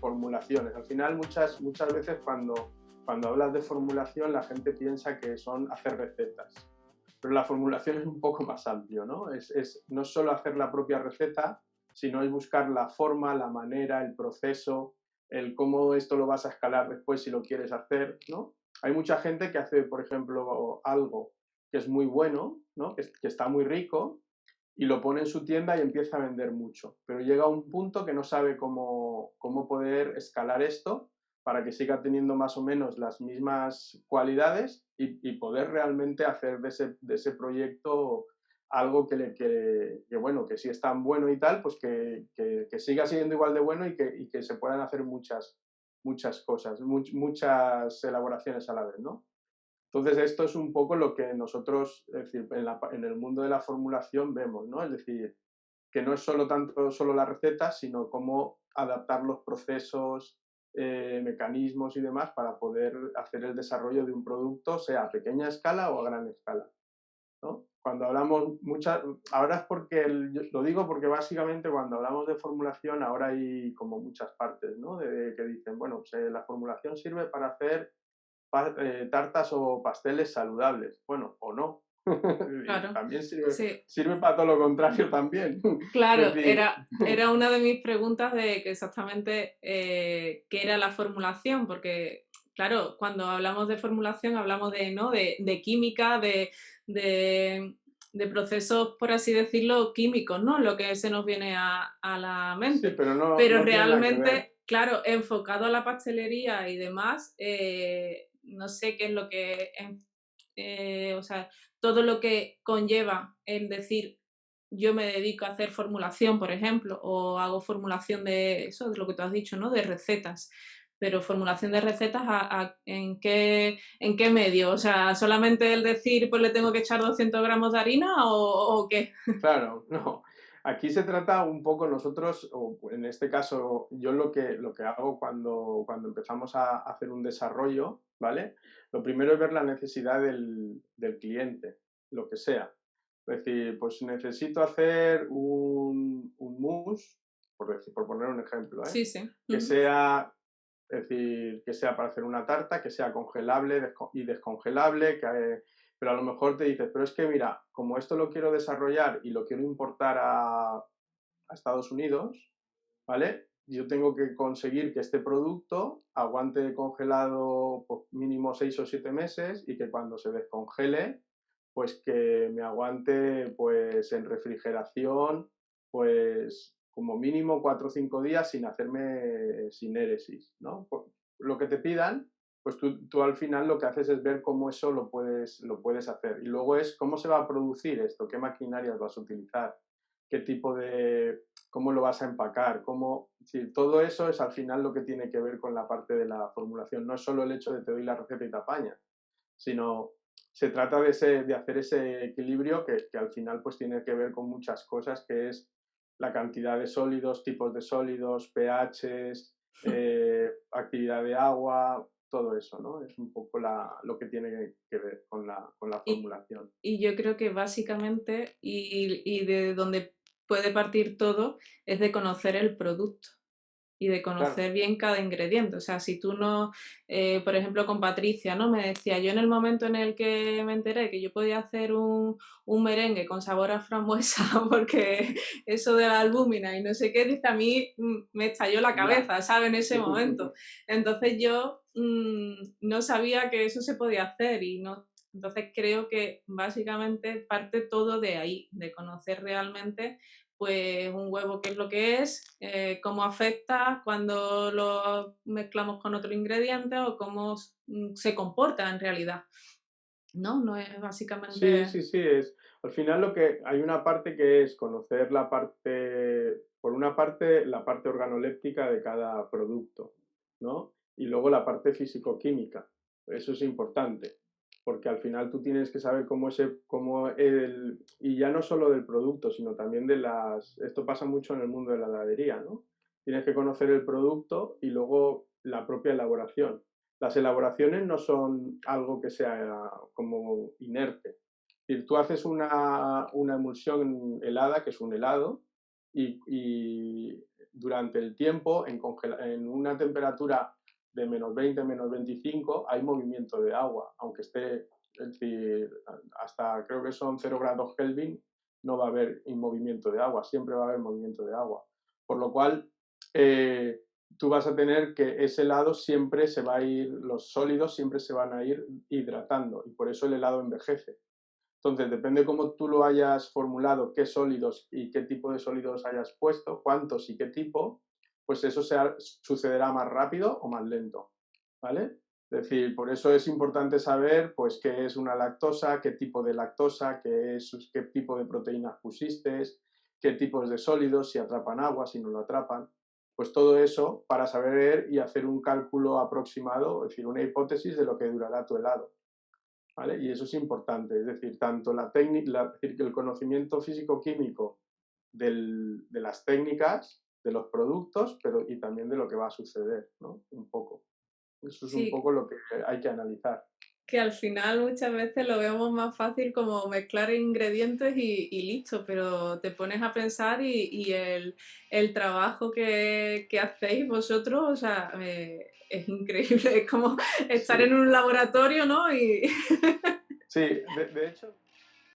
formulaciones. Al final, muchas veces cuando hablas de formulación, la gente piensa que son hacer recetas. Pero la formulación es un poco más amplio, ¿no? No es solo hacer la propia receta, sino es buscar la forma, la manera, el proceso, el cómo esto lo vas a escalar después si lo quieres hacer, ¿no? Hay mucha gente que hace, por ejemplo, algo que es muy bueno, ¿no? que está muy rico, y lo pone en su tienda y empieza a vender mucho. Pero llega a un punto que no sabe cómo poder escalar esto para que siga teniendo más o menos las mismas cualidades y poder realmente hacer de ese proyecto algo bueno, que si es tan bueno y tal, pues que siga siendo igual de bueno y que se puedan hacer muchas cosas, muchas elaboraciones a la vez, ¿no? Entonces, esto es un poco lo que nosotros, es decir, en el mundo de la formulación vemos, ¿no? Es decir, que no es solo la receta, sino cómo adaptar los procesos, mecanismos y demás para poder hacer el desarrollo de un producto, sea a pequeña escala o a gran escala, ¿no? Cuando hablamos ahora es porque, yo lo digo porque básicamente cuando hablamos de formulación ahora hay como muchas partes, ¿no? Que dicen, bueno, pues, la formulación sirve para hacer tartas o pasteles saludables. Bueno, o no. Claro, También sí. sirve para todo lo contrario también. Es Claro, decir, era una de mis preguntas de que exactamente qué era la formulación, porque claro, cuando hablamos de formulación hablamos de, ¿no? de química, de, de procesos, por así decirlo, químicos, ¿no? Lo que se nos viene a la sí, mente. pero Pero no tiene nada que ver. realmente, claro, enfocado a la pastelería y demás, no sé qué es lo que, o sea, todo lo que conlleva el decir yo me dedico a hacer formulación, por ejemplo, o hago formulación de eso, de lo que tú has dicho, ¿no? De recetas. Pero formulación de recetas, ¿en qué medio? O sea, ¿solamente el decir, pues le tengo que echar 200 gramos de harina o qué? Claro, no. Aquí se trata un poco nosotros, o en este caso, yo lo que hago cuando empezamos a hacer un desarrollo, ¿vale? Lo primero es ver la necesidad del cliente, lo que sea. Es decir, pues necesito hacer un mousse, por poner un ejemplo, ¿eh? Sí, sí. Que Ujú. sea, es decir, que sea para hacer una tarta, que sea congelable y descongelable, pero a lo mejor te dices, pero es que mira, como esto lo quiero desarrollar y lo quiero importar a Estados Unidos, ¿vale? Yo tengo que conseguir que este producto aguante congelado pues, mínimo 6 o 7 meses y que cuando se descongele, pues que me aguante pues en refrigeración, pues como mínimo 4 o 5 días sin hacerme sinéresis, ¿no? Lo que te pidan, pues tú al final lo que haces es ver cómo eso lo puedes hacer. Y luego es cómo se va a producir esto, qué maquinarias vas a utilizar, qué tipo de, cómo lo vas a empacar, si todo eso es al final lo que tiene que ver con la parte de la formulación. No es solo el hecho de te doy la receta y te apaña, sino se trata de hacer ese equilibrio que al final pues tiene que ver con muchas cosas, que es la cantidad de sólidos, tipos de sólidos, pHs, actividad de agua, todo eso, ¿no? Es un poco lo que tiene que ver con la Y, formulación. y yo creo que básicamente, y de donde puede partir todo, es de conocer el producto. Y de Claro, conocer bien cada ingrediente. O sea, si tú no, por ejemplo, con Patricia, ¿no? Me decía, yo en el momento en el que me enteré que yo podía hacer un merengue con sabor a frambuesa, porque eso de la albúmina y no sé qué, dice, a mí me estalló la ya. cabeza, ¿sabes? En ese momento. Entonces yo no sabía que eso se podía hacer y no. Entonces creo que básicamente parte todo de ahí, de conocer realmente pues un huevo qué es lo que es, cómo afecta cuando lo mezclamos con otro ingrediente o cómo se comporta en realidad. No, no es Sí, básicamente... sí, sí, al final lo que hay una parte que es conocer por una parte, la parte organoléptica de cada producto, ¿no? Y luego la parte físico-química. Eso es importante, porque al final tú tienes que saber y ya no solo del producto, sino también esto pasa mucho en el mundo de la heladería, ¿no? Tienes que conocer el producto y luego la propia elaboración. Las elaboraciones no son algo que sea como inerte. Es decir, tú haces una emulsión helada, que es un helado, y durante el tiempo, en una temperatura de -20, -25, hay movimiento de agua, aunque esté, es decir, hasta creo que son 0 grados Kelvin, no va a haber movimiento de agua, siempre va a haber movimiento de agua. Por lo cual, tú vas a tener que ese helado siempre se va a ir, los sólidos siempre se van a ir hidratando y por eso el helado envejece. Entonces, depende cómo tú lo hayas formulado, qué sólidos y qué tipo de sólidos hayas puesto, cuántos y qué tipo, pues eso sucederá más rápido o más lento, ¿vale? Es decir, por eso es importante saber pues, qué es una lactosa, qué tipo de lactosa, qué tipo de proteínas pusiste, qué tipos de sólidos, si atrapan agua, si no lo atrapan. Pues todo eso para saber y hacer un cálculo aproximado, es decir, una hipótesis de lo que durará tu helado. ¿Vale? Y eso es importante, es decir, tanto la técnica, es decir, que el conocimiento físico-químico de las técnicas, de los productos, pero y también de lo que va a suceder, ¿no? Un poco. Eso es un Sí, poco lo que hay que analizar. que al final muchas veces lo vemos más fácil como mezclar ingredientes y listo, pero te pones a pensar y el trabajo que hacéis vosotros, o sea, es increíble, es como estar Sí, en un laboratorio, ¿no? Y sí, de hecho,